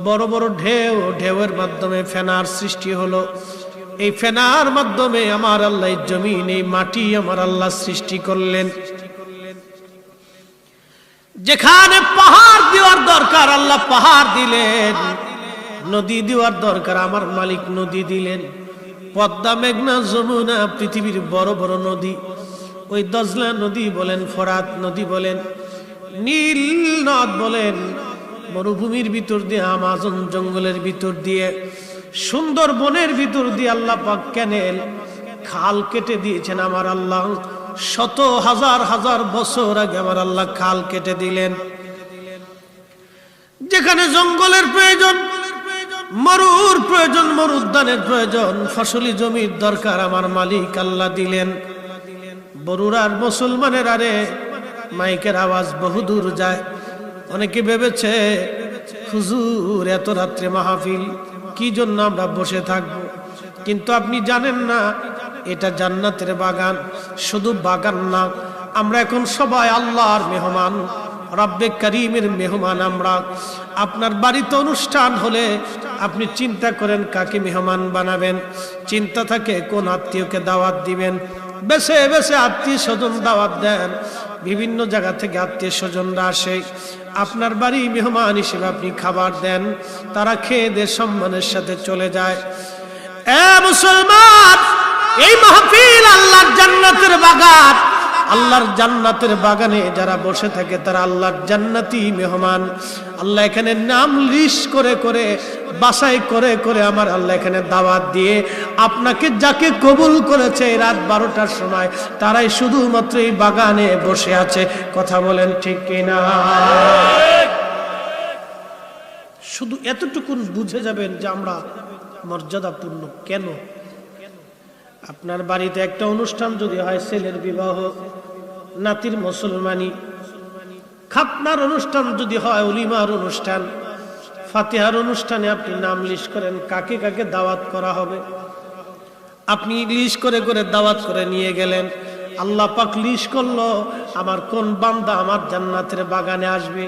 বড় বড় ঢেউ, ঢেউয়ের মাধ্যমে ফেনার সৃষ্টি হলো। এই ফেনার মাধ্যমে আমার আল্লাহ জমিন, এই মাটি আমার আল্লাহ সৃষ্টি করলেন। যেখানে পাহাড় দেওয়ার দরকার আল্লাহ পাহাড় দিলেন, নদী দেওয়ার দরকার আমার মালিক নদী দিলেন। পদ্মা, মেঘনা, যমুনা, পৃথিবীর বড় বড় নদী, ওই দজলা নদী বলেন, ফোরাত নদী বলেন, নীল নদ বলেন, মরুভূমির ভিতর দিয়ে, আমাজন জঙ্গলের ভিতর দিয়ে, সুন্দর বনের ভিতর দিয়ে আল্লাহ পাক ক্যানেল, খাল কেটে দিয়েছেন আমার আল্লাহ। শত হাজার হাজার বছর আগে আমার আল্লাহ খাল কেটে দিলেন। যেখানে জঙ্গলের প্রয়োজন, মরুর প্রয়োজন, মরুদ্যানের প্রয়োজন, ফসলি জমির দরকার আমার মালিক আল্লাহ দিলেন। বরুড়ার মুসলমানের আরে মাইকের আওয়াজ বহুদূর যায়। অনেকে ভেবেছে হুজুর এত রাত্রে মাহফিল, কি জন্য আমরা বসে থাকবো? কিন্তু আপনি জানেন না এটা জান্নাতের বাগান। শুধু বাগান না, আমরা এখন সবাই আল্লাহর মেহমান, রব্বে করিমের মেহমান আমরা। আপনার বাড়িতে অনুষ্ঠান হলে আপনি চিন্তা করেন কাকে মেহমান বানাবেন, চিন্তা থাকে কোন আত্মীয়কে দাওয়াত দিবেন। বেছে বেছে আত্মীয় স্বজন দাওয়াত দেন, বিভিন্ন জায়গা থেকে আত্মীয় স্বজনরা আসে, আপনার বাড়ি মেহমান হিসেবে আপনি খাবার দেন, তারা খেয়ে দিয়ে সম্মানের সাথে চলে যায়। এ মুসলমান, এই মাহফিল আল্লাহর জান্নাতের বাগান। আল্লাহর জান্নাতের বাগানে যারা বসে থাকে তারা আল্লাহর জান্নাতি মেহমান। আল্লাহ এখানে নাম লিস্ট করে করে, বাছাই করে করে আমার আল্লাহ এখানে দাওয়াত দিয়ে আপনাকে যাকে কবুল করেছে রাত 12টার সময়, তারাই শুধুমাত্র এই বাগানে বসে আছে। কথা বলেন ঠিক কিনা? শুধু এতটুকুন বুঝে যাবেন যে আমরা মর্যাদাপূর্ণ কেন। আপনার বাড়িতে একটা অনুষ্ঠান যদি হয়, ছেলের বিবাহ, নাতির মুসলমানি, খাতনার অনুষ্ঠান যদি হয়, উলিমার অনুষ্ঠান, ফাতিহার অনুষ্ঠানে আপনি নাম লিস্ট করেন কাকে কাকে দাওয়াত করা হবে। আপনি লিস্ট করে করে দাওয়াত করে নিয়ে গেলেন। আল্লাহ পাক লিস্ট করলো আমার কোন বান্দা আমার জান্নাতের বাগানে আসবে।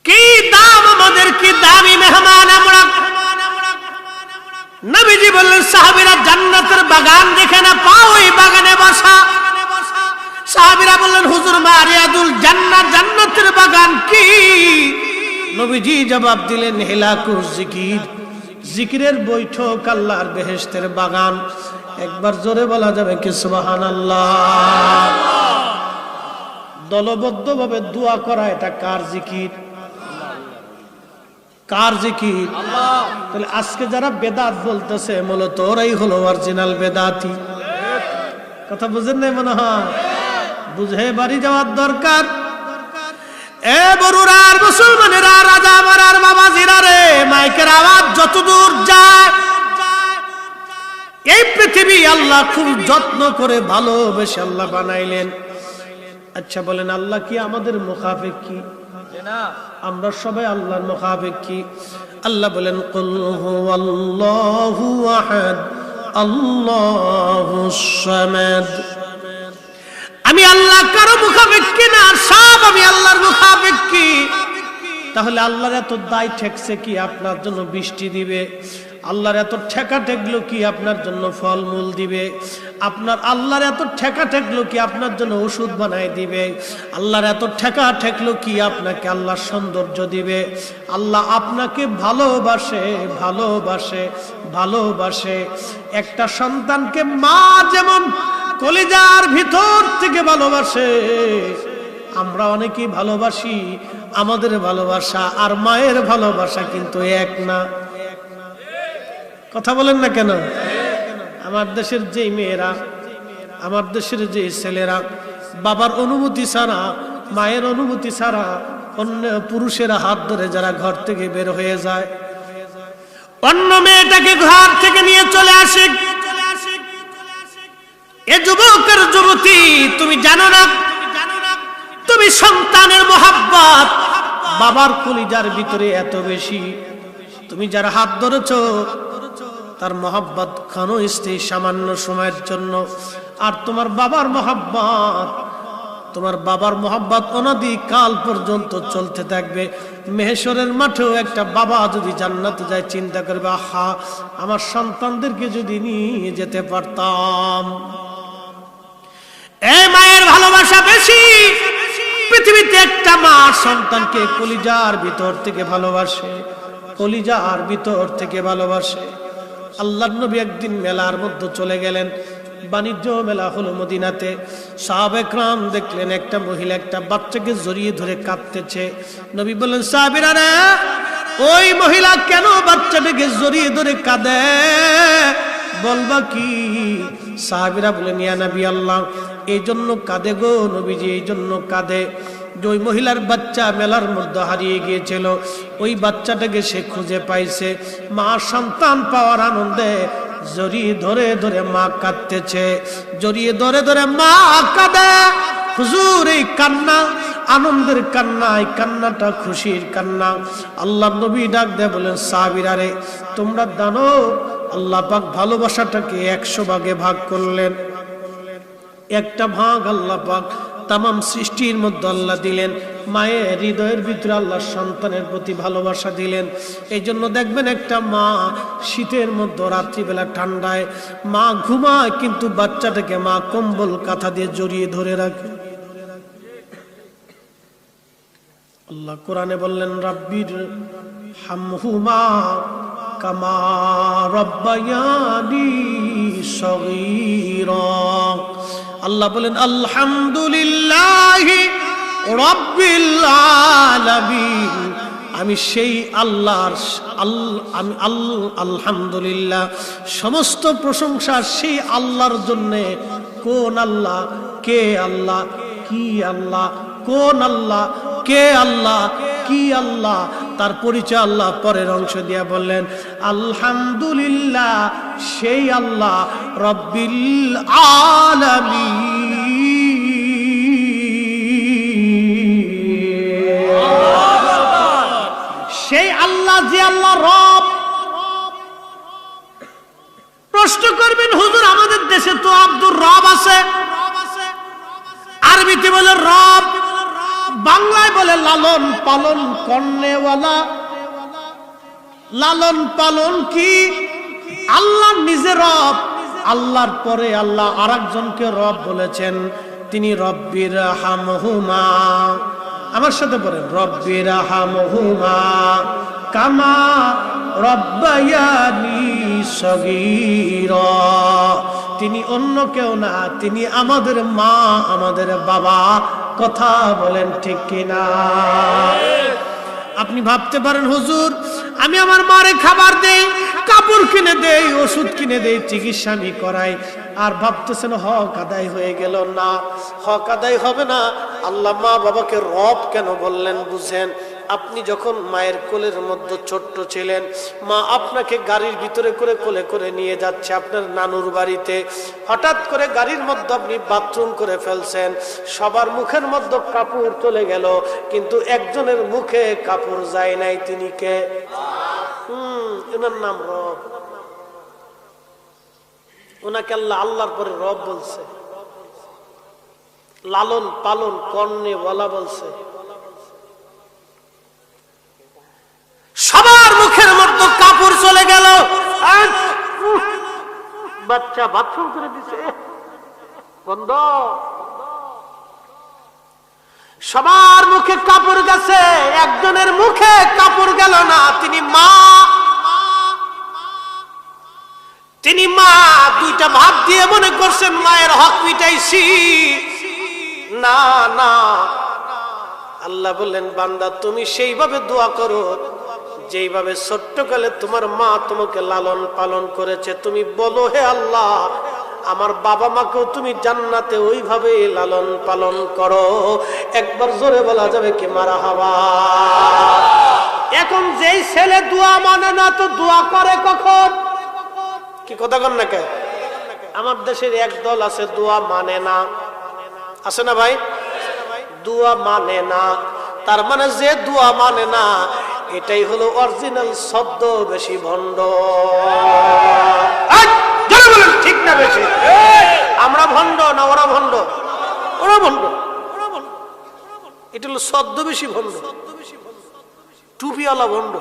কি দাম আমাদের, কি দামি মেহমান আমরা। নবীজি বললেন সাহাবীরা জান্নাতের বাগান দেখে না পাও, ওই বাগানে বসা। সাহাবীরা বললেন হুজুর মারিয়াদুল জান্নাত, জান্নাতের বাগান কি? নবীজি জবাব দিলেন হিলাকুজ জিকির, জিকিরের বৈঠক, আল্লাহর বেহেশতের বাগান। একবার জোরে বলা যাবে কি সুবহানাল্লাহ? দলবদ্ধভাবে দোয়া করা, এটা কার জিকির? কার জিকির? আল্লাহ। তাহলে আজকে যারা বেদাত বলতেছে মূলত ওরাই হলো অরিজিনাল বেদাতি। কথা বুঝেন নাই মনে হয়? বুঝে বাড়ি যাওয়ার দরকার। এ বরুড়ার মুসলমানেরা, রাজা মারার বাবাজিরা রে, মাইকের আওয়াজ যতদূর যায়, এই পৃথিবী আল্লাহ খুব যত্ন করে ভালোবেসে আল্লাহ বানাইলেন। আচ্ছা বলেন, আল্লাহ কি আমাদের মুখাফিক কি? আমরা সবাই আল্লাহর মুখাফিক কি? আল্লাহ বলেন কুল হুয়াল্লাহু আহাদ আল্লাহুস সামাদ। আমি আল্লাহ কারো মুখাফিক কি না? সব আমি আল্লাহর মুখাফিক কি? তাহলে আল্লাহর এত দায় ঠেকছে কি আপনার জন্য বৃষ্টি দিবে? আল্লাহর এত ঠেকা ঠেকলো কি আপনার জন্য ফলমূল দিবে? আপনার আল্লাহর এত ঠেকা ঠেকলো কি আপনার জন্য ওষুধ বানায় দিবে? আল্লাহর এত ঠেকা ঠেকলো কি আপনাকে আল্লাহর সৌন্দর্য দিবে? আল্লাহ আপনাকে ভালোবাসে, ভালোবাসে, ভালোবাসে। একটা সন্তানকে মা যেমন কলিজার ভিতর থেকে ভালোবাসে, আমরা অনেকেই ভালোবাসি। আমাদের ভালোবাসা আর মায়ের ভালোবাসা কিন্তু এক না। কথা বলেন না কেন? আমার দেশের যে মেয়েরা, আমার দেশের যে ছেলেরা বাবার অনুমতি ছাড়া, মায়ের অনুমতি ছাড়া অন্য পুরুষেরা হাত ধরে যারা ঘর থেকে বের হয়ে যায়, অন্য মেয়েটাকে ঘর থেকে নিয়ে চলে আসে, এ যুবকের যুবতী তুমি জানো না, তুমি সন্তানের মোহাব্বত বাবার কলিজার ভিতরে এত বেশি। তুমি যারা হাত ধরেছো তার মোহাব্বত ক্ষণস্থায়ী, সামান্য সময়ের জন্য। আর তোমার বাবার মোহাব্বত তোমার বাবার মোহাব্বত অনাদি কাল পর্যন্ত চলতে থাকবে। মেহেশরের মাঠেও একটা বাবা যদি জান্নাতে যায় চিন্তা করবে, আহা আমার সন্তানদেরকে যদি নিয়ে যেতে পারতাম। এই মায়ের ভালোবাসা বেশি। পৃথিবীতে একটা মা সন্তানকে কলিজার ভিতর থেকে ভালোবাসে, কলিজার ভিতর থেকে ভালোবাসে। আল্লাহর নবী একদিন মেলার মধ্যে চলে গেলেন, বাণিজ্য মেলা হলো মদিনাতে। সাহাবা একরাম দেখলেন একটা মহিলা একটা বাচ্চাকে জড়িয়ে ধরে কাঁদতেছে। নবী বললেন, সাহাবীরা রে, ওই মহিলা কেন বাচ্চাটাকে জড়িয়ে ধরে কাঁদে, বলবা কি? সাহাবীরা বলেন, ইয়া নবী আল্লাহ, এই জন্য কাঁদে গো নবীজি, এই জন্য কাঁদে যে ওই মহিলার বাচ্চা মেলার মধ্যে হারিয়ে গিয়েছিল, ওই বাচ্চাটাকে সে খুঁজে পাইছে। মা সন্তান পাওয়ার আনন্দে জড়িয়ে ধরে ধরে মা কাঁদতেছে, জড়িয়ে ধরে ধরে মা কাঁদে। হুজুর, এই কান্না আনন্দের কান্না, এই কান্নাটা খুশির কান্না। আল্লাহ নবী ডাক দেয় বলেন, সাহাবীরা রে, তোমরা জানো আল্লাহ পাক ভালোবাসাটাকে 100 ভাগে ভাগ করলেন। একটা ভাগ আল্লাহ পাক তামাম সৃষ্টির মধ্যে আল্লাহ দিলেন। মায়ের হৃদয়ের ভিতরে আল্লাহ সন্তানের প্রতি ভালোবাসা দিলেন। এই জন্য দেখবেন একটা মা শীতের মধ্যে রাত্রিবেলা ঠান্ডায় মা ঘুমায়, কিন্তু বাচ্চাটাকে মা কম্বল কাঁথা দিয়ে জড়িয়ে ধরে রাখে। আল্লাহ কোরআনে বললেন, রাব্বির হামহুমা কামা রাব্বায়ানি সগীরা। আল্লাহ বলেন, আলহামদুলিল্লাহি রাব্বিল আলামিন। আমি সেই আল্লাহর আলহামদুলিল্লাহ, সমস্ত প্রশংসা সেই আল্লাহর জন্য। কোন আল্লাহ? কে আল্লাহ? কি আল্লাহ? কোন আল্লাহ? কে আল্লাহ? কি আল্লাহ? তার পরিচয় আল্লাহ পরের অংশ দিয়া বললেন, আলহামদুলিল্লাহ সেই আল্লাহ রব্বিল আলামিন। সেই আল্লাহ যে আল্লাহ রব। প্রশ্ন করবেন, হুজুর আমাদের দেশে তো আব্দুর রব আছে, আরবিতে বলে রব, বাংলায় বলে লালন পালন করনেওয়ালা। লালন পালন কি? আল্লাহ নিজে রব, আল্লাহর পরে আল্লাহ আরেকজনকে রব বলেছেন, তিনি রব্বির হামহুমা। আমার সাথে বলেন, রব্বির হামহুমা কামা রব্বায়ানি সগীরা। তিনি অন্য কেউ না, তিনি আমাদের মা, আমাদের বাবা। কথা বলেন ঠিক কিনা? আপনি ভাবতে পারেন, হুজুর আমি আমার মারে খাবার দেই, কাপড় কিনে দেই, ওষুধ কিনে দেই, চিকিৎসা আমি করাই, আর ভাবতেছেন হক আদায় হয়ে গেল। না, হক আদায় হবে না। আল্লাহ মা বাবাকে রব কেন বললেন বুঝেন? আপনি যখন মায়ের কোলের মধ্যে ছোট্ট ছিলেন, মা আপনাকে গাড়ির ভিতরে করে কোলে করে নিয়ে যাচ্ছে আপনার নানুর বাড়িতে। হঠাৎ করে গাড়ির মধ্যে আপনি বাথরুম করে ফেলছেন, সবার মুখের মধ্যে কাপড় চলে গেল, কিন্তু একজনের মুখে কাপড় যায় নাই। তিনি কে? ওনার নাম রব। ওনাকে আল্লাহ আল্লাহর পরে রব বলছে, লালন পালন করনেওয়ালা বলছে। সবার মুখের মধ্যে কাপড় চলে গেল, বাচ্চা বাথরুম করে দিছে বন্ধ। সবার মুখে কাপড় গেছে, একজনের মুখে কাপড় গেল না। তিনি মা, তিনি মা। দুইটা ভাব দিয়ে মনে করছেন মায়ের হক মিটাইছি। না না, আল্লাহ বললেন, বান্দা তুমি সেইভাবে দোয়া করো যেইভাবে ছোট্টকালে তোমার মা তোমাকে লালন পালন করেছে। তুমি বলো, হে আল্লাহ, আমার বাবা মাকেও তুমি জান্নাতে ওইভাবে লালন পালন করো। একবার জোরে বলা যাবে কি মারহাবা? এখন যেই ছেলে দোয়া মানে না, তো দোয়া করে কখন? কি কথা কন না কে? আমার দেশের এক দল আছে দোয়া মানে না, আছে না ভাই? দোয়া মানে না, তার মানে যে দোয়া মানে না, এটাই হলো অরিজিনাল শব্দ, বেশি ভণ্ড। ঠিক না বেশি? আমরা ভণ্ড না ওরা ভণ্ড? ওরা ভণ্ড। এটা হলো ছদ্মবেশী ভণ্ড, টুপিওয়ালা ভণ্ড,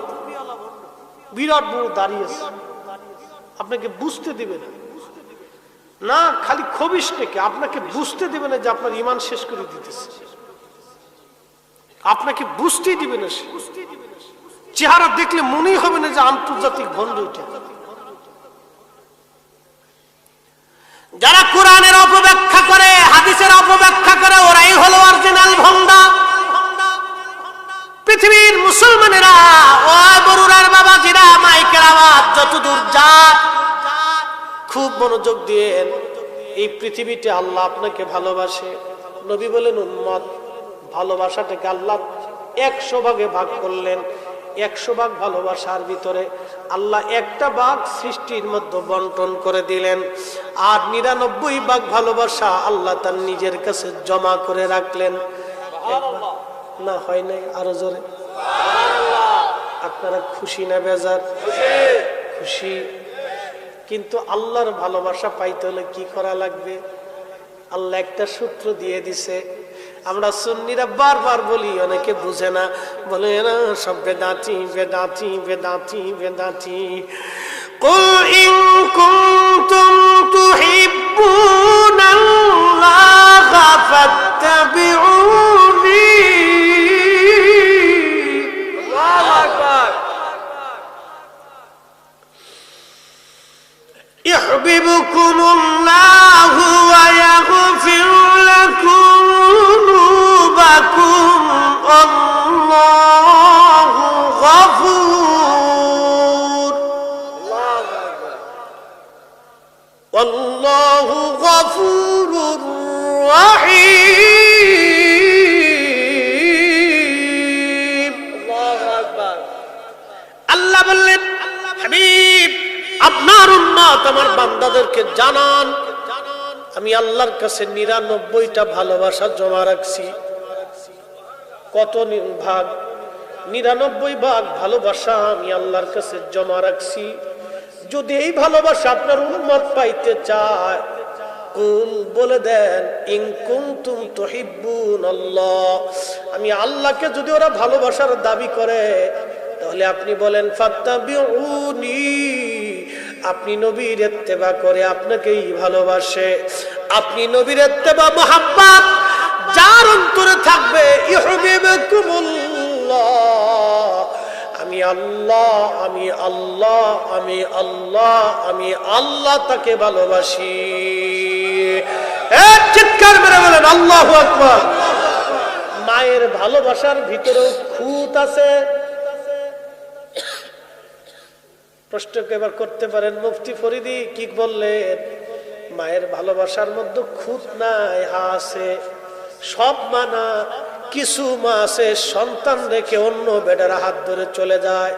বিরাট বড় দাঁড়িয়ে আছে, আপনাকে বুঝতে দিবে না, না খালি খবিস থেকে আপনাকে বুঝতে দিবে না যে আপনার ঈমান শেষ করে দিতেছে, আপনাকে বুঝতেই দিবে না। সে চেহারা দেখলে মনেই হবে না যে আন্তর্জাতিক ভণ্ড। এটা যারা কোরআনের অপব্যাখ্যা করে, হাদিসের অপব্যাখ্যা করে, ওরাই হলো অরিজিনাল ভণ্ডা। পৃথিবীর মুসলমানেরা, ও বরুরার বাবাজিরা, মাইকের আওয়াজ যতদূর যায় খুব মনোযোগ দিয়ে, এই পৃথিবীতে আল্লাহ আপনাকে ভালোবাসে। নবী বলেন উম্মত, ভালোবাসাটাকে আল্লাহ 100 ভাগে ভাগ করলেন। 100 ভাগ ভালোবাসার ভিতরে আল্লাহ একটা ভাগ সৃষ্টির মধ্যে বন্টন করে দিলেন, আর 99 ভাগ ভালোবাসা আল্লাহ তার নিজের কাছে জমা করে রাখলেন। না হয় নাই? আরো জোরে। আপনারা খুশি না বেজার? খুশি। কিন্তু আল্লাহর ভালোবাসা পাইতে হলে কি করা লাগবে? আল্লাহ একটা সূত্র দিয়ে দিছে। আমরা সুন্নিরা বারবার বলি, অনেকে বুঝে না, বলে না সব বেদাতি বেদাতি বেদাতি বেদাতি। কুল ইন কুনতুম তুহিব্বুনাল্লাহা ফাত্তাবিউনি। আল্লাহু আকবার। ইউহিব্বুকুমুল্লাহু ওয়া ইয়াগফির লাকুম যুনুবাকুম। আল্লাহু গফুর। আল্লাহু গফুরুর রহিম। আল্লাহু আকবার। আল্লাহ বললেন, হাবিব আপনার উম্মত আমার বান্দাদেরকে জানান, আমি আল্লাহর কাছে 99টা ভালোবাসা জমা রাখছি। কত ভাগ? 99 ভাগ ভালোবাসা আমি আল্লাহর কাছে জমা রাখছি। যদি এই ভালোবাসা আপনার উম্মত পাইতে চায়, কুল বলে দেন, ইন কুনতুম তুহিব্বুনাল্লাহ, আমি আল্লাহকে যদি ওরা ভালোবাসার দাবি করে, তাহলে আপনি বলেন ফাত্তাবিউনি, আপনি নবীর ইত্তেবা করে আপনাকেই ভালোবাসে। আপনি নবীর ইত্তেবা মুহাব্বত যার অন্তরে থাকবে, ইউহিব্বুকুমুল্লাহ, আমি আল্লাহ, আমি আল্লাহ, আমি আল্লাহ, আমি আল্লাহ তাকে ভালোবাসি। চিৎকার মেরে বলেন আল্লাহু আকবার। মায়ের ভালোবাসার ভিতরেও খুঁত আছে। প্রশ্ন এবার করতে পারেন, মুফতি ফরিদি কি বললেন? মায়ের ভালোবাসার মধ্যে খুঁত নাই, হা আছে। সব মানা, কিছু মা আছে সন্তান রেখে অন্য বেটার হাত ধরে চলে যায়।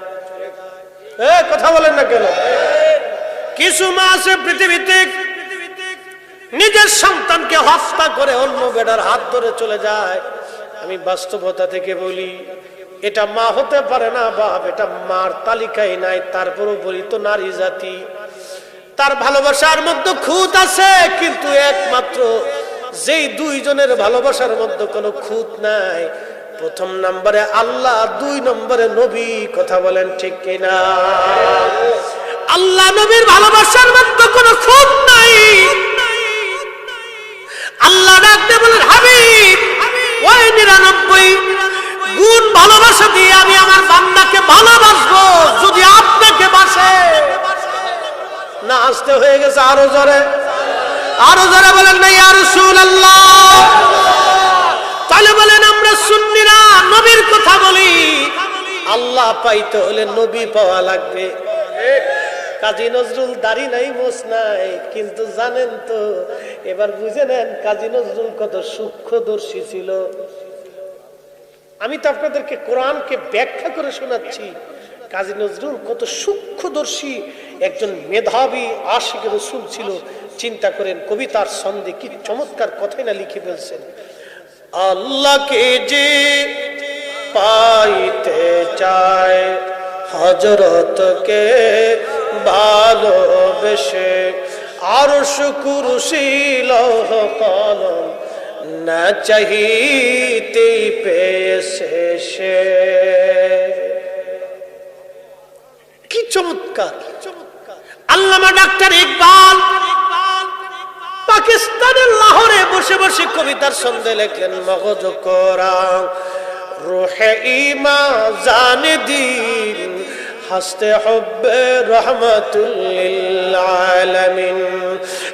কথা বলেন না কেন? কিছু মা আছে পৃথিবীতে নিজের সন্তানকে হত্যা করে অন্য বেটার হাত ধরে চলে যায়। আমি বাস্তবতা থেকে বলি, এটা মা হতে পারে না বাপ, এটা মার তালিকায় নাই। তারপরও বলি তো নারী জাতি, তার ভালোবাসার মধ্যে খুঁত আছে। কিন্তু একমাত্র যেই দুইজনের ভালোবাসার মধ্যে কোনো খুঁত নাই, প্রথম নম্বরে আল্লাহ, 2 নম্বরে নবী। কথা বলেন ঠিক কিনা? আল্লাহ নবীর ভালোবাসার মধ্যে কোনো খুঁত নাই। আল্লাহ ডাকতে বলেন, হাবিব ওই 99 গুণ ভালোবাসা দিয়ে আমি আমার বান্দাকে ভালোবাসবো যদি আপনাকে বাসে। না আসতে হয়ে গেছে? আরো জোরে, আরো জোরে বলেন না ইয়া রাসূলুল্লাহ। তাহলে বলেন আমরা সুন্নিরা নবীর কথা বলি, আল্লাহ পাইতে হলে নবী পাওয়া লাগবে। কাজী নজরুল দাড়ি নাই, মোছ নাই, কিন্তু জানেন তো, এবার বুঝে নেন কাজী নজরুল কত সূক্ষ্মদর্শী ছিল। আমি তো আপনাদেরকে কোরআনকে ব্যাখ্যা করে শোনাচ্ছি। কাজী নজরুল কত সূক্ষ্মদর্শী একজন মেধাবী আশিক রাসূল ছিল। চিন্তা করেন, কবিতার ছন্দে কি চমৎকার কথাই না লিখে ফেলছেন। আল্লাহকে যে পাইতে চায়, হযরতকে ভালোবেসে, আরশ কুরসি লৌহ কলম না চাহিতেই পেয়েছে সে। কি চমৎকার! আল্লামা ডাক্তার ইকবাল পাকিস্তানের লাহোরে বসে বসে কবিতার ছন্দে লিখলেন, মগজ কোরআন রুহে ঈমা জানে দিন হাসতে হব্বে রহমাতুল লিল আলামিন।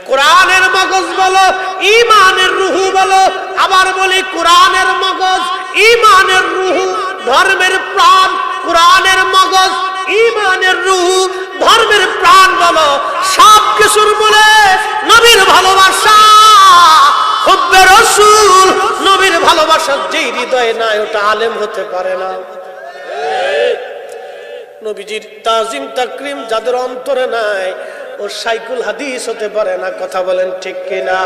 কোরআনের মগজ বলো, ঈমানের রুহু বলো। আবার বলি, কোরআনের মগজ, ঈমানের রুহু, ধর্মের প্রাণ। কোরআনের মগজ, ঈমানের রুহু, ধর্মের প্রাণ বলো। সব কিছুর বলে নবীর ভালোবাসা, হুব্বে রাসূল, নবীর ভালোবাসা যেই হৃদয়ে নাই ওটা আলেম হতে পারে না। নবীজির তাজিম তাকরিম যাদের অন্তরে নাই ও শাইখুল হাদিস হতে পারে না। কথা বলেন ঠিক কিনা?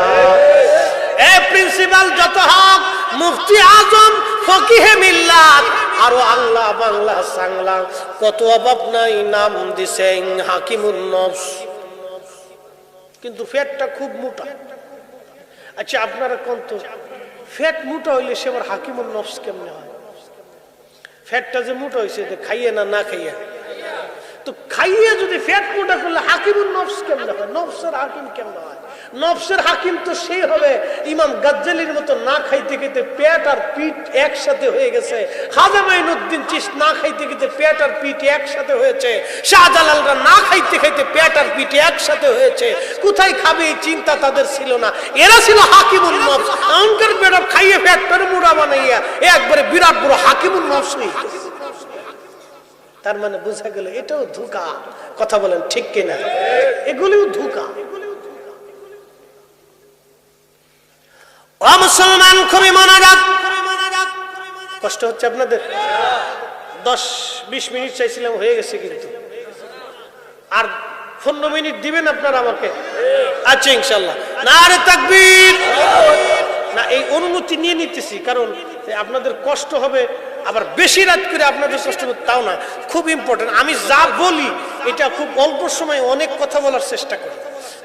এই প্রিন্সিপাল যত হক, মুফতি আজম, ফকিহে মিল্লাত, আরো আল্লাহ বাংলা সাংলা, কত অভাব নাই, নাম দিছেন হাকিমুন নফস, কিন্তু ফ্যাটটা খুব মোটা। আচ্ছা আপনারা কোন তো ফ্যাট মোটা হইলে সে আবার হাকিমুন নফস কেমনে হয়? ফ্যাটটা যে মোটা হয়েছে খাইয়ে না খাইয়ে, তো খাইয়ে যদি ফ্যাট মোটা করলে হাকিমুন নফস কেমনে হয়? নফসের হাকিম কেমনে হয়? নফসের হাকিম তো সেই হবে ইমাম গাজ্জালির মতো না খাইতে খাইতে পেট আর পিঠ একসাথে হয়ে গেছে। খাজা মাইনুদ্দিন চিশতি না খাইতে খাইতে পেট আর পিঠ একসাথে হয়েছে। শাহজালালরা না খাইতে খাইতে পেট আর পিঠ একসাথে হয়েছে। কোথায় খাবে এই চিন্তা তাদের ছিল না। এরা ছিল হাকিমুন নফস। অঙ্কের পেট খাইয়ে ফ্যাট করে মুড়া বানাইয়া একবারে বিরাট বড় হাকিমুন নফস হয়ে গেছে। তার মানে বোঝা গেল এটাও ধোঁকা। কথা বলেন ঠিক কিনা? এগুলিও ধোঁকা। ও মুসলমান, খুবই মনোযোগ। কষ্ট হচ্ছে আপনাদের? 10-20 মিনিট চাইছিলাম, হয়ে গেছে, কিন্তু আর 15 মিনিট দিবেন আপনারা আমাকে? আচ্ছা ইনশাআল্লাহ। নারে তাকবীর! না, এই অনুমতি নিয়ে নিতেছি, কারণ আপনাদের কষ্ট হবে, আবার বেশি রাত করে আপনাদের কষ্ট হবে তাও না। খুব ইম্পর্টেন্ট। আমি যা বলি এটা খুব অল্প সময় অনেক কথা বলার চেষ্টা করি,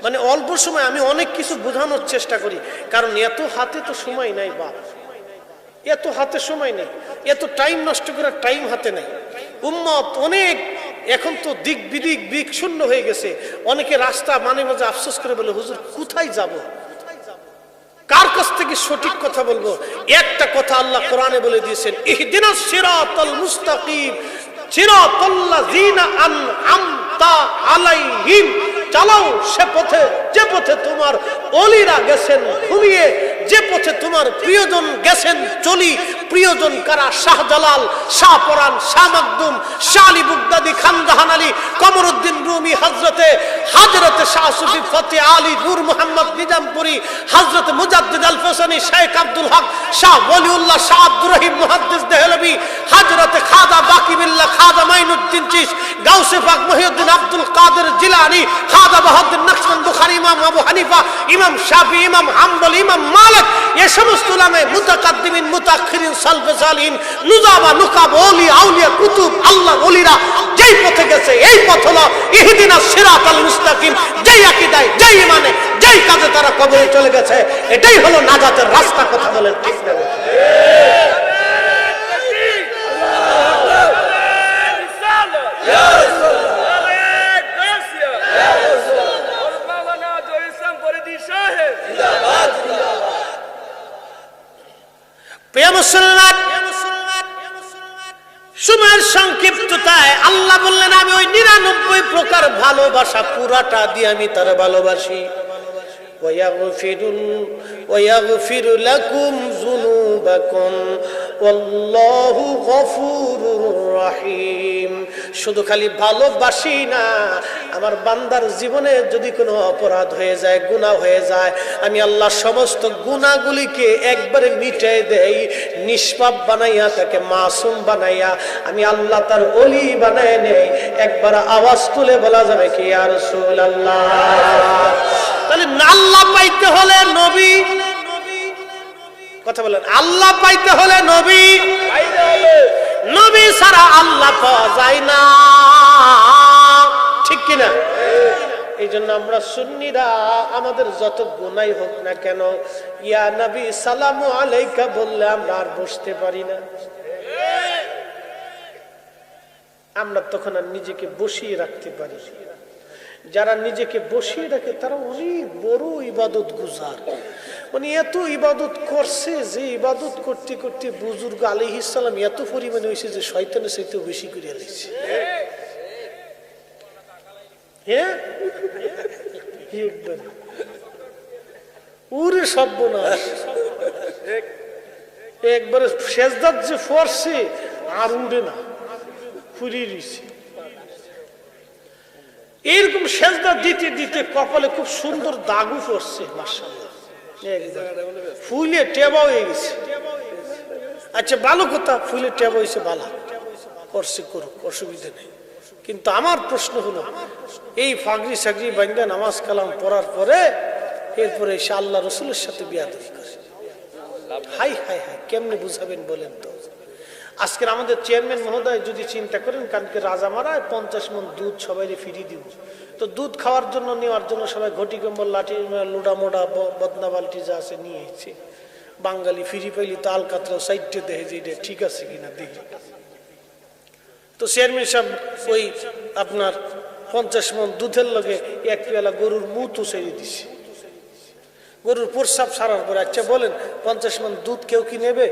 মানে অল্প সময় আমি অনেক কিছু বোঝানোর চেষ্টা করি, কারণ এত হাতে তো সময় নাই বাপ, এত হাতে সময় নেই, এত টাইম নষ্ট করার টাইম হাতে নেই। উম্মত অনেক এখন তো দিক বিদিক শূন্য হয়ে গেছে। অনেকে রাস্তা মাঝে মাঝে আফসোস করে বলে, হুজুর কোথায় যাব, কার কাছ থেকে সঠিক কথা বলবো? একটা কথা আল্লাহ কোরআনে বলে দিয়েছেন, ইহদিনাস সিরাতাল মুস্তাকিম সিরাতাল্লাযিনা আনআমতা আলাইহিম। চালাও সে পথে যে পথে তোমার ওলিরা গেছেন ঘুমিয়ে, যে পথে তোমার প্রিয়জন গেছেন চলি। প্রিয়জন কারা? শাহজালাল, শাহপরান, শাহ মাকদুম, শাহ আলী বুগদাদি, খান জাহান আলী, কমরউদ্দিন রুমি, হযরতে শাহ সুফি ফতে আলী, নূর মোহাম্মদ নিজামপুরি, হযরতে মুজাদ্দিদ আল ফসানি, শেখ আব্দুল হক, শাহ ওলিউল্লাহ, শাহ আব্দুর রহিম মুহাদ্দিস দেহলভী, হযরতে খাজা বাকি বিল্লাহ, খাজা মাইনুদ্দিন চিশতি, গাউসে পাক মহিউদ্দিন আব্দুল কাদের জিলানী, খাজা বাহাউদ্দিন নকশবন্দি, বুখারী, ইমাম আবু হানিফা, ইমাম শাফি, ইমাম হাম্বল, ইমাম মালিক, এই সমস্ত উলামায়ে মুতাকাদ্দিমিন, মুতাআখিরিন, সালফে সালিহিন, নুজাবা, নুকাব, ওলি, আউলিয়া, কুতুব, আল্লাহ ওলিরা যেই পথে গেছে এই পথ হলো ইহদিনাস সিরাতাল মুস্তাকিম। যেই আকীদায়, যেই ইমানে, যেই কাজে তারা কবরে চলে গেছে, এটাই হলো নাজাতের রাস্তা। কথা বলেন ঠিক না? প্রিয় মুসলমান, সময়ের সংক্ষিপ্ততায় আল্লাহ বললেন, আমি ওই 99 প্রকার ভালোবাসা পুরাটা দিয়ে আমি তার ভালোবাসি। ওয়ায়াগফিরু লাকুম যুনুবাকুম ওয়াল্লাহু গফুরুর রহিম। শুধু খালি ভালোবাসি না, আমার বান্দার জীবনে যদি কোনো অপরাধ হয়ে যায়, গুনাহ হয়ে যায়, আমি আল্লাহ সমস্ত গুনাহগুলিকে একবারে মিটাই দেই, নিষ্পাপ বানাইয়া তাকে মাসুম বানাইয়া আমি আল্লাহ তার ওলি বানাই নেই। একবার আওয়াজ তুলে বলা যাবে কি ইয়া রাসূলুল্লাহ? তাহলে আল্লাহ পাইতে হলে নবী, কথা বলেন, আল্লাহ পাইতে হলে নবী, নবী ছাড়া আল্লাহ পাওয়া যায় না, ঠিক কিনা? এই জন্য আমরা সুন্নিরা আমাদের যত গুনাহ হোক না কেন, ইয়া নবী সালামু আলাইকা বললে আমরা আর বসতে পারি না। আমরা তখন আর নিজেকে বসিয়ে রাখতে পারি। যারা নিজেকে বসিয়ে রাখে তারা অনেক বড় ইবাদত গুজার। মানে এত ইবাদত করছে যে ইবাদত করতে করতে বুজুর্গ আলাইহিস সালাম এত পরিমাণে হয়েছে যে শয়তানের চাইতে বেশি করে আলাইছে। হ্যাঁ, ওরে সর্বনাশ, একবারে সেজদাত যে ফরছে আর উঠে না, ফুরিয়ে দিছে। এইরকম সেজদা দিতে দিতে কপালে খুব সুন্দর দাগও পড়ছে, মাশাআল্লাহ, ফুলে টেবা হয়ে গেছে। আচ্ছা ভালো কথা, ফুলে টেবা হয়েছে, ভালো করছে, করুক, অসুবিধা নেই। কিন্তু আমার প্রশ্ন হলো, এই ফাগরি সাগরি বান্দা নামাজ কালাম পড়ার পরে এরপরে এসে আল্লাহ রসুলের সাথে বিয়াদবি করে, হাই হাই হাই, কেমনে বুঝাবেন বলেন তো? আজকের আমাদের চেয়ারম্যান মহোদয় যদি চিন্তা করেন কালকে রাজা মারায় 50 মণ দুধ সবাই ফিরিয়ে দিব, তো দুধ খাওয়ার জন্য নেওয়ার জন্য সবাই ঘটি কম্বল লাঠি লোডা মোডা বদনা বালটি যা আছে নিয়ে এসেছে। বাঙালি ফিরি পাইলি তো আলকাতরা সাইডে দেখে যে এটা ঠিক আছে কিনা দেখি। তো চেয়ারম্যান সাহেব ওই আপনার 50 মণ দুধের লগে এক পেয়ালা গরুর মুতও ছেড়ে দিছে। গরুর প্রস্রাব সারার পরে, আচ্ছা বলেন 50 মণ দুধ কেউ কি নেবে?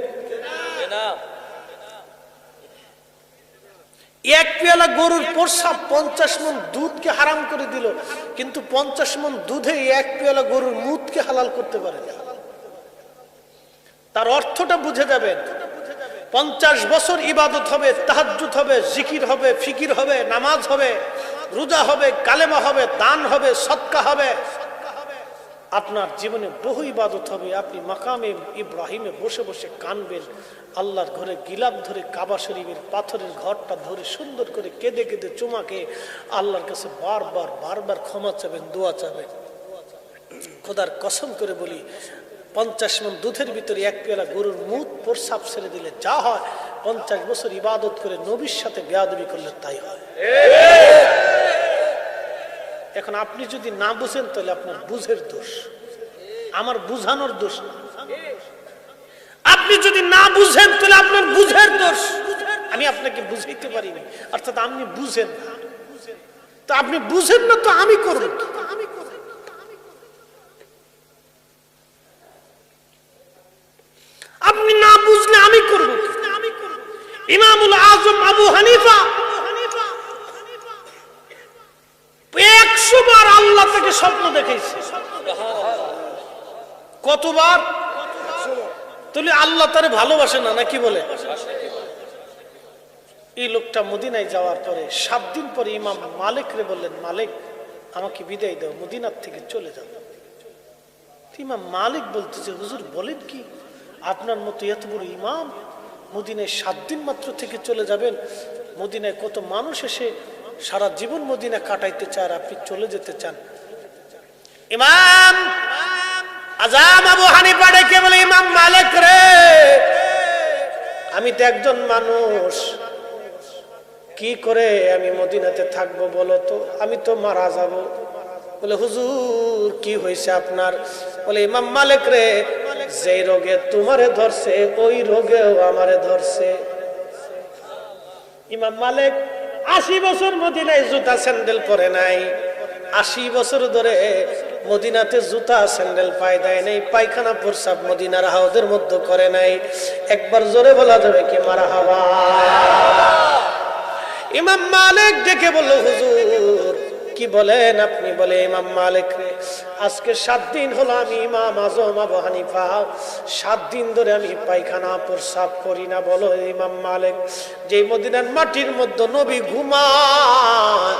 এক পেয়ালা গরুর প্রস্রাব 50 মণ দুধকে হারাম করে দিল, কিন্তু 50 মণ দুধে এক পেয়ালা গরুর মুতকে হালাল করতে পারে না। তার অর্থটা বুঝে যাবেন। 50 বছর ইবাদত হবে, তাহাজ্জুদ হবে, জিকির হবে, ফিকির হবে, নামাজ হবে, রোজা হবে, কালেমা হবে, দান হবে, সদকা হবে, আপনার জীবনে বহু ইবাদত হবে। আপনি মাকামে ইব্রাহিমে বসে বসে কানবেন, আল্লাহর ঘরে গিলাপ ধরে কাবা শরীফের পাথরের ঘরটা ধরে সুন্দর করে কেঁদে কেঁদে চুমাকে আল্লাহর কাছে বারবার বারবার ক্ষমা চাবেন, দোয়া চাবেন। খোদার কসম করে বলি, 50 মণ দুধের ভিতরে এক পেয়ালা গরুর মুত প্রস্রাব ছেড়ে দিলে যা হয়, 50 বছর ইবাদত করে নবীর সাথে বেয়াদবি করলে তাই হয়। এখন আপনি যদি না বুঝেন তাহলে আপনার বুঝের দোষ, আমার বুঝানোর দোষ না। আপনি যদি না বুঝেন তাহলে আপনার বুঝের দোষ, আমি আপনাকে বুঝাইতে পারিনি, অর্থাৎ আপনি বুঝেন না। তো আপনি বুঝেন না তো আমি করব, আপনি না বুঝলে আমি করব। ইমামুল আজম আবু হানিফা 100 বার আল্লাহ তাকে স্বপ্ন দেখাইছে। কতবার? তাহলে আল্লাহ তারে ভালোবাসে না নাকি বলে? এই লোকটা মদিনায় যাওয়ার পরে 7 দিন পরে ইমাম মালিক রে বললেন, মালিক আমাকে বিদায় দাও, মদিনার থেকে চলে যাও। ইমাম মালিক বলতেছে, হুজুর বলেন কি, আপনার মতো এত বড় ইমাম মদিনায় 7 দিন মাত্র থেকে চলে যাবেন? মদিনায় কত মানুষ এসে সারা জীবন মদিনা কাটাইতে চায়, আপনি চলে যেতে চান? ইমাম আজম আবু হানিফা ডেকে বলে, ইমাম মালিক রে, আমি তো একজন মানুষ, কি করে আমি মদিনাতে থাকবো বলো তো? আমি তো মারা যাব। বলে, হুজুর কি হয়েছে আপনার? বলে, ইমাম মালিক রে, যে রোগে তোমারে ধরছে ওই রোগেও আমারে ধরছে। ইমাম মালিক 80 বছর মদিনায় জুতা স্যান্ডেল পরে নাই, 80 বছর ধরে মদিনাতে জুতা স্যান্ডেল পায় দেয় নাই, পায়খানা প্রস্রাব মদিনার হাউদের মধ্যে করে নাই। একবার জোরে বলা যাবে কি মারহাবা? ইমাম মালিক ডেকে বলল, হুজুর কি বলেন আপনি? বলে, ইমাম মালিক রে, আজকে 7 দিন হলো আমি ইমাম আজম আবু হানিফা 7 দিন ধরে আমি পায়খানা প্রস্রাব করি না। বলো ইমাম মালিক, যে মদিনার মাটির মধ্যে নবী ঘুমায়,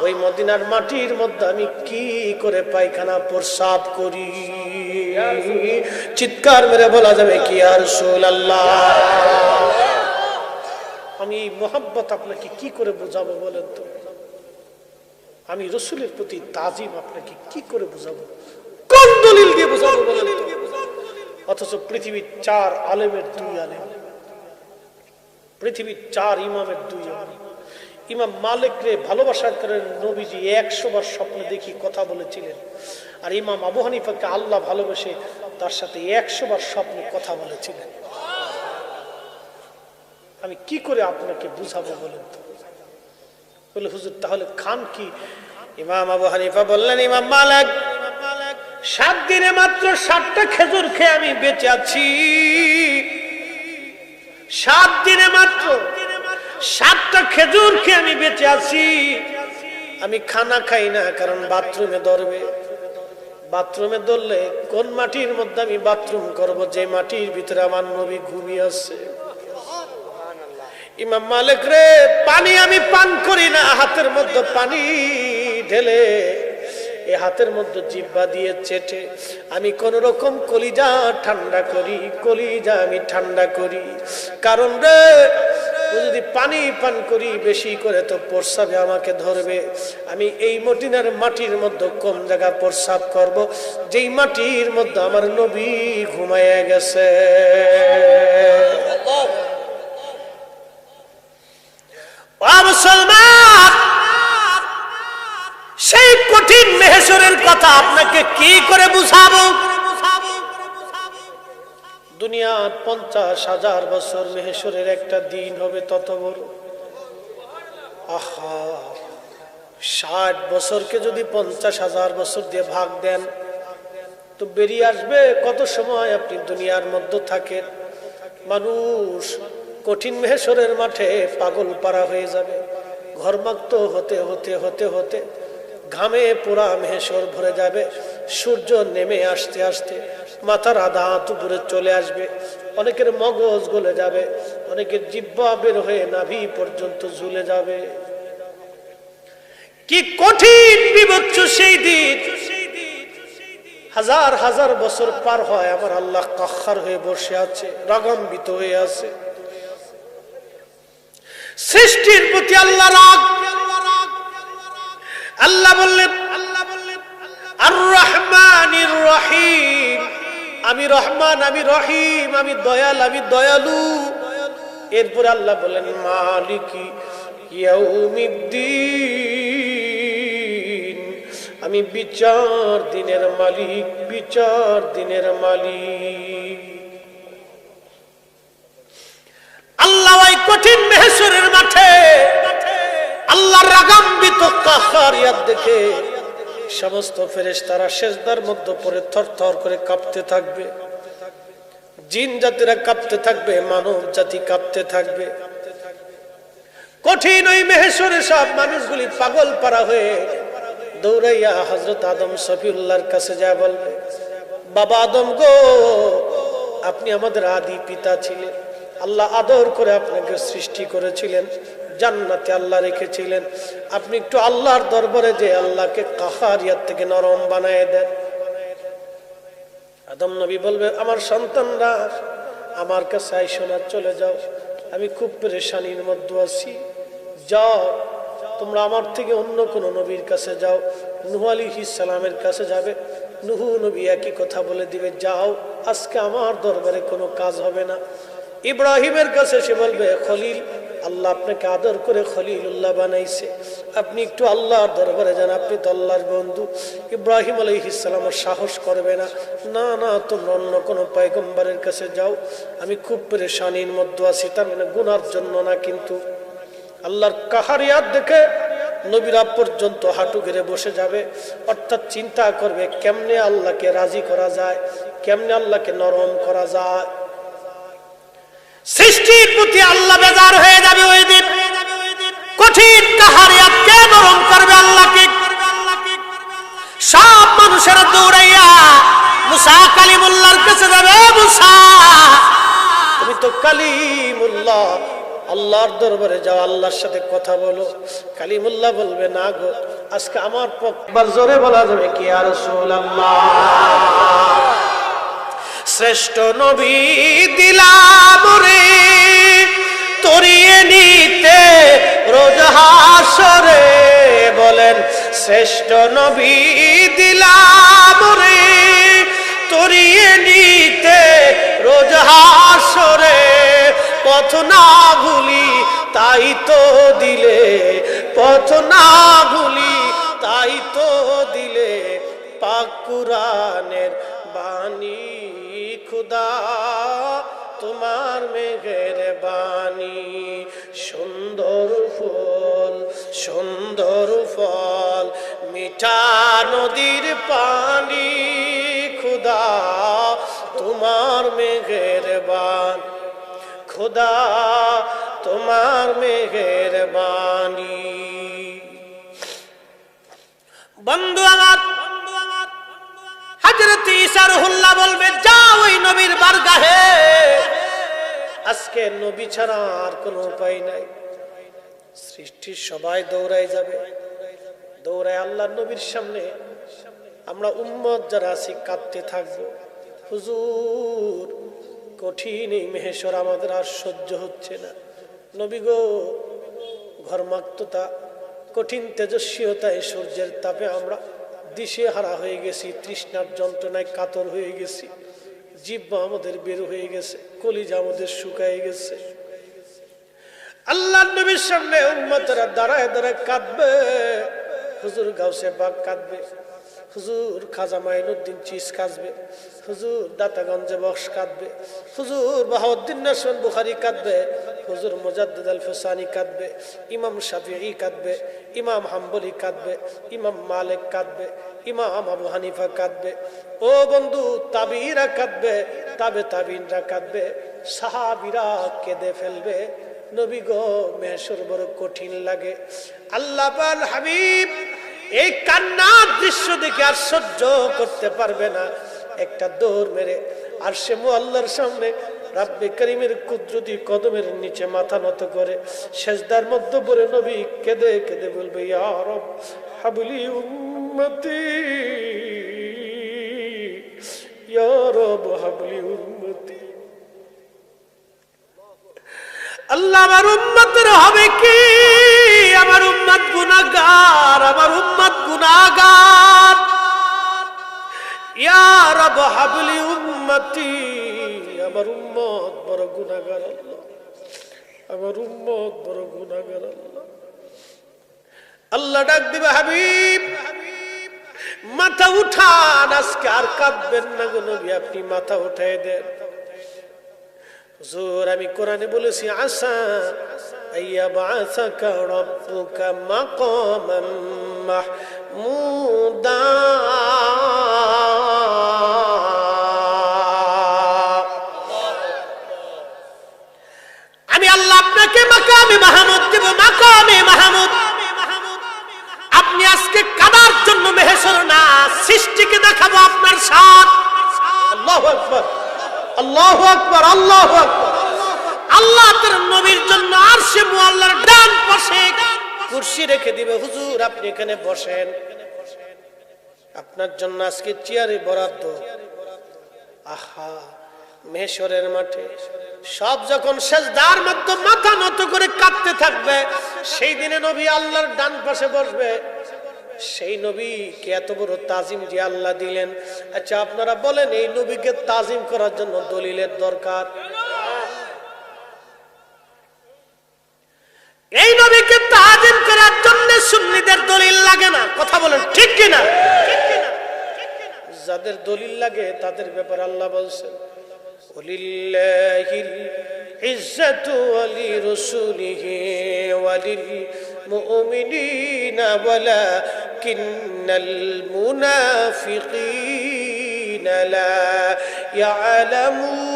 ওই মদিনার মাটির মধ্যে আমি কি করে পায়খানা প্রস্রাব করি? চিৎকার মেরে বলা যাবে কি ইয়া রাসূলুল্লাহ? আমি এই মোহাব্বত আপনাকে কি করে বোঝাবো বলেন তো? আমি রসুলের প্রতি তাজিম আপনাকে কি করে বোঝাবো? কোন দলিল দিয়ে বোঝাবো বলেন তো? অথচ পৃথিবীর 4 আলেমের 2 আলেম, পৃথিবীর 4 ইমামের 2 ইমাম, ইমাম মালিককে ভালোবাসার কারণে নবীজি 100 বার স্বপ্নে দেখি কথা বলেছিলেন, আর ইমাম আবু হানিফাকে আল্লাহ ভালোবেসে তার সাথে 100 বার স্বপ্নে কথা বলেছিলেন। আমি কি করে আপনাকে বুঝাবো বলেন তো? বলে হুজুর তাহলে খান কি? ইমাম আবু হানিফা বললেন, ইমাম মালিক 7 দিনে মাত্র 7টা খেজুর খেয়ে আমি বেঁচে আছি। 7 দিনে মাত্র 7টা খেজুর খেয়ে আমি বেঁচে আছি। আমি খানা খাই না, কারণ বাথরুমে ধরবে। বাথরুমে ধরলে কোন মাটির মধ্যে আমি বাথরুম করব, যে মাটির ভিতরে আমার নবী ঘুমিয়ে আছে। ইমাম মালিক রে, পানি আমি পান করি না, হাতের মধ্যে পানি ঢেলে এই হাতের মধ্যে জিহ্বা দিয়ে চেটে আমি কোন রকম কলিজা ঠান্ডা করি, কলিজা আমি ঠান্ডা করি। কারণ রে, যদি পানি পান করি বেশি করে তো প্রস্রাবে আমাকে ধরবে। আমি এই মদিনার মাটির মধ্যে কম জায়গা প্রস্রাব করব, যেই মাটির মধ্যে আমার নবী ঘুমায় গেছে। মুসলমান, সেই কঠিন মেহশরের কথা আপনাকে কি করে বুঝাবো? দুনিয়ার 50,000 বছর মেহশরের একটা দিন হবে তত বড়। আহা, 60 বছরকে যদি 50,000 বছর দিয়ে ভাগ দেন তো বেরিয়ে আসবে কত সময় আপনি দুনিয়ার মধ্যে থাকেন। মানুষ কঠিন মেহশরের মাঠে পাগল পারা হয়ে যাবে। ঘর্মাক্ত হতে হতে হতে হতে ঘামে পুরা মেহশর ভরে যাবে। সূর্য নেমে আসতে আসতে মাথার আধা হাত উপরে চলে আসবে। অনেকের মগজ গলে যাবে, অনেকের জিহ্বা বের হয়ে নাভি পর্যন্ত ঝুলে যাবে। কি কঠিন বিভৎস সেই দিন! 1000 বছর পার হয়, আমার আল্লাহ কাহ্হার হয়ে বসে আছে, রাগান্বিত হয়ে আছে। সৃষ্টির প্রতি আল্লাহ রাগ। আল্লাহ বললেন আর রহমানির রহিম, আমি রহমান, আমি রহিম, আমি দয়াল, আমি দয়ালু। এরপর আল্লাহ বলেন মালিকি ইয়াউমিদ্দিন, আমি বিচার দিনের মালিক, বিচার দিনের মালিক। আল্লাহ ওই কঠিন মেহশরের মাঠে আল্লাহর রাগান্বিত কাহ্হারিয়াত দেখে সমস্ত ফেরেশতারা সিজদার মধ্যে পড়ে থরথর করে কাঁপতে থাকবে। জিন জাতিরা কাঁপতে থাকবে, মানব জাতি কাঁপতে থাকবে। কঠিন ওই মেহশরে সব মানুষগুলি পাগল পারা হয়ে দৌড়াইয়া হযরত আদম সফিউল্লাহর কাছে যায় বলবে, বাবা আদম গো, আপনি আমাদের আদি পিতা ছিলেন। আল্লাহ আদর করে আপনাকে সৃষ্টি করেছিলেন, জান্নাতে আল্লাহ রেখেছিলেন। আপনি একটু আল্লাহর দরবারে যে আল্লাহকে কাহ্হারিয়াত থেকে নরম বানায় দেন। আদম নবী বলবে, আমার সন্তানরা আমার কাছে আইসো না, চলে যাও, আমি খুব পেরেশানির মধ্যে আছি। যাও, তোমরা আমার থেকে অন্য কোন নবীর কাছে যাও। নূহ আলাইহিস সালামের কাছে যাবে, নূহ নবী একই কথা বলে দিবে, যাও, আজকে আমার দরবারে কোনো কাজ হবে না। ইব্রাহিমের কাছে সে বলবে, খলিল, আল্লাহ আপনাকে আদর করে খলিলুল্লাহ বানাইছে, আপনি একটু আল্লাহর দরবারে যান, আপনি তো আল্লাহর বন্ধু। ইব্রাহিম আলাইহিস সালাম সাহস করবে না, না না, তোমরা অন্য কোনো পয়গম্বরের কাছে যাও, আমি খুব পেরেশানির মধ্যে আছি। তার মানে গুনার জন্য না, কিন্তু আল্লাহর কাহ্হারিয়াত দেখে নবীরা পর্যন্ত হাঁটু গেড়ে বসে যাবে। অর্থাৎ চিন্তা করবে কেমনে আল্লাহকে রাজি করা যায়, কেমনে আল্লাহকে নরম করা যায়। সৃষ্টির প্রতি আল্লাহ বেজার হয়ে যাবে ওই দিন। কঠিন কাহ্হারিয়াত কে নরম করবে আল্লাহকে? সব মানুষেরা দৌড়াইয়া মুসা কালিমুল্লাহর কাছে যাবে। মুসা, তুমি তো কালিমুল্লাহ, আল্লাহর দরবারে যাও, আল্লাহর সাথে কথা বলো। কালিমুল্লাহ বলবে, না গো, আজকে আমার পক্ষে জোরে বলা যাবে কি ইয়া রাসূলুল্লাহ, শ্রেষ্ঠ নবী দিলাম রে তরিয়ে নিতে রোজ হাসরে। বলেন, শ্রেষ্ঠ নবী দিলাম রে তরিয়ে নিতে রোজ হাসরে। পথ না ভুলি তাই তো দিলে পথ না ভুলি, তাই তো দিলে পাক কুরআনের বাণী। খুদা তোমার মেঘের বাণী, সুন্দর ফুল সুন্দর ফল, মিঠা নদীর পানি। খুদা তোমার মেঘের বাণী, খুদা তোমার মেঘের বাণী। বন্ধু আমার, হযরত ঈসা রুহুল্লাহ বলবে, যাও ওই নবীর বারগাহে। আজকে নবী ছাড়া আর কোনো উপায় নাই। সৃষ্টির সবাই দৌড়ায় যাবে, দৌড়ায় আল্লাহর নবীর সামনে। আমরা উম্মত যারা আছি কাঁদতে থাকবো, হুজুর কঠিন এই মেহেশর আমাদের আর সহ্য হচ্ছে না। নবী গো, ঘর্মাক্ততা, কঠিন তেজস্বীয়তায়, সূর্যের তাপে আমরা দিশেহারা হয়ে গেছি, তৃষ্ণার যন্ত্রণায় কাতর হয়ে গেছি, জিহ্বা আমাদের বের হয়ে গেছে, কলিজা আমাদের শুকায় গেছে। আল্লাহর নবীর সামনে উম্মতরা দাঁড়ায় দাঁড়ায় কাঁদবে। হুজুর গাউসে পাক কাঁদবে, হুজুর খাজা মাইনুদ্দিন চিস কাঁদবে, হুজুর দাতাগঞ্জে বক্স কাঁদবে, হুজুর বাহাউদ্দিন নাসর বুখারী কাঁদবে, হুজুর মুজাদ্দিদ আল ফুসানি কাঁদবে, ইমাম শাফিঈ কাঁদবে, ইমাম হাম্বলি কাঁদবে, ইমাম মালিক কাঁদবে, ইমাম আবু হানিফা কাঁদবে। ও বন্ধু, তাবিঈরা কাঁদবে, তাবিঈনরা কাঁদবে, সাহাবীরা কেঁদে ফেলবে। নবী গো, মেহশর বড় কঠিন লাগে। আল্লাহ পাক হাবিব এই কান্নার দৃশ্য দেখে আর সহ্য করতে পারবে না। একটা দৌড় মেরে আরশে মুআল্লার সামনে রাব্বে করিমের কুদরতি কদমের নিচে মাথা নত করে সেজদার মধ্যে পড়ে নবী কেঁদে কেঁদে বলবে, ইয়া রব হাবলি উম্মতি, ইয়া রব হাবলি উম্মতি। আল্লাহ, আমার উম্মতের হবে কি? আমার উম্মত গুনাহগার, আমার উম্মত গুনাহগার। ইয়া রব হাবলি উম্মতি, আমার উম্মত বড় গুনাহগার আল্লাহ, আমার উম্মত বড় গুনাহগার আল্লাহ। আল্লাহ ডাক দিবে, হাবিব মাথা উঠান, আজকে আর কাঁদবেন না গো নবী, আপনি মাথা উঠায় দেন। হুজুর, আমি কোরআনে বলেছি, আসা আইয়াবাসাকা রাব্বুকা মাকামান মাহমুদা। আমি আল্লাহ আপনাকে মাকামে মাহমুদ দেব, মাকামে মাহমুদ। আপনি আজকে কাদার জন্য মেহেশর না, সৃষ্টিকে দেখাবো আপনার সাথ। আল্লাহু আকবার, আল্লাহু আকবার, আল্লাহু আকবার। আল্লাহ তার নবীর জন্য আরশে মুআল্লার ডান পাশে কুরসি রেখে দিবে, হুজুর আপনি এখানে বসেন, আপনার জন্য আজকে চেয়ারে বরাদ্দ। আহা, মেহেশরের মাঠে সব যখন সেজদার মধ্যে মাথা নত করে কাঁদতে থাকবে, সেই দিনে নবী আল্লাহর ডান পাশে বসবে। সেই নবীকে এত বড় তাজিম যে আল্লাহ দিলেন। আচ্ছা আপনারা বলেন, এই নবীকে তাজিম করার জন্য দলিলের দরকার? এই নবীকে তাজিম করার জন্য সুন্নিদের দলিল লাগে না, কথা বলেন ঠিক কিনা? যাদের দলিল লাগে তাদের ব্যাপারে আল্লাহ বলছেন, ওয়ালিল্লাহিল ইজ্জাতু ওয়ালি রাসূলিহি ওয়ালিল মুমিনিনা ওয়ালাকিন্নাল মুনাফিকিনা লা ইয়ালামুন।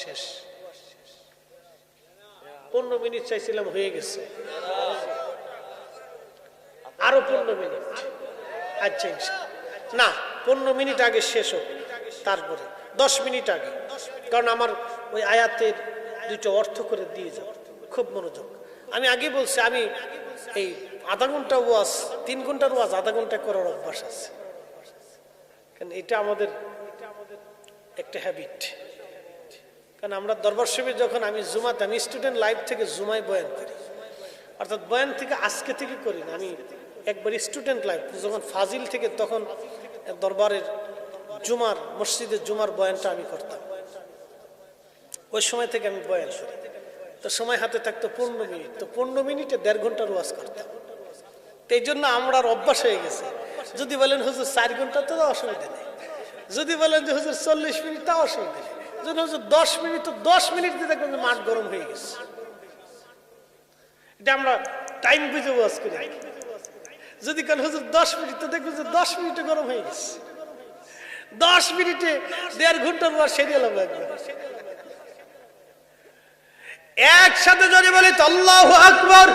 শেষ 15 মিনিট চাইছিলাম, হয়ে গেছে, আরো 15 মিনিট। আচ্ছা না, 15 মিনিট আগে শেষ হোক, তারপরে 10 মিনিট আগে, কারণ আমার ওই আয়াতের দুটো অর্থ করে দিয়ে যাব। খুব মনোযোগ। আমি আগে বলছি, আমি এই আধা ঘন্টা ওয়াজ, 3 ঘন্টার ওয়াজ আধা ঘন্টা করার অভ্যাস আছে, কারণ এটা আমাদের একটা হ্যাবিট। কারণ আমরা দরবার শরীফে যখন আমি জুমাতে, আমি স্টুডেন্ট লাইফ থেকে জুমায় বয়ান করি, অর্থাৎ বয়ান থেকে আজকে থেকে করি না, আমি একবার স্টুডেন্ট লাইফ যখন ফাজিল থেকে, তখন দরবারের জুমার মসজিদে জুমার বয়ানটা আমি করতাম। ওই সময় থেকে আমি বয়ান শুনি। তো সময় হাতে থাকতো 15 মিনিট, তো 15 মিনিটে 1.5 ঘন্টার ওয়াজ করতাম। তো এই জন্য আমরা অভ্যাস হয়ে গেছে। যদি বলেন হুজুর 4 ঘন্টা, তো অসুবিধা নেই। যদি বলেন যে হুজুর 40 মিনিট, তাও অসুবিধা নেই। যদি হুজুর 10 মিনিট, তো 10 মিনিট দিয়ে দেখবেন মাঠ গরম হয়ে গেছে। এটা আমরা টাইম বুঝে ওয়াজ করি। যদি কেন হুজুর 10 মিনিট, তো দেখবেন যে 10 মিনিটে গরম হয়ে গেছে। 10 মিনিটে 1.5 ঘন্টার ওয়াজ সেরে এলাম একবার। একসাথে যদি বলি তো আল্লাহু আকবার।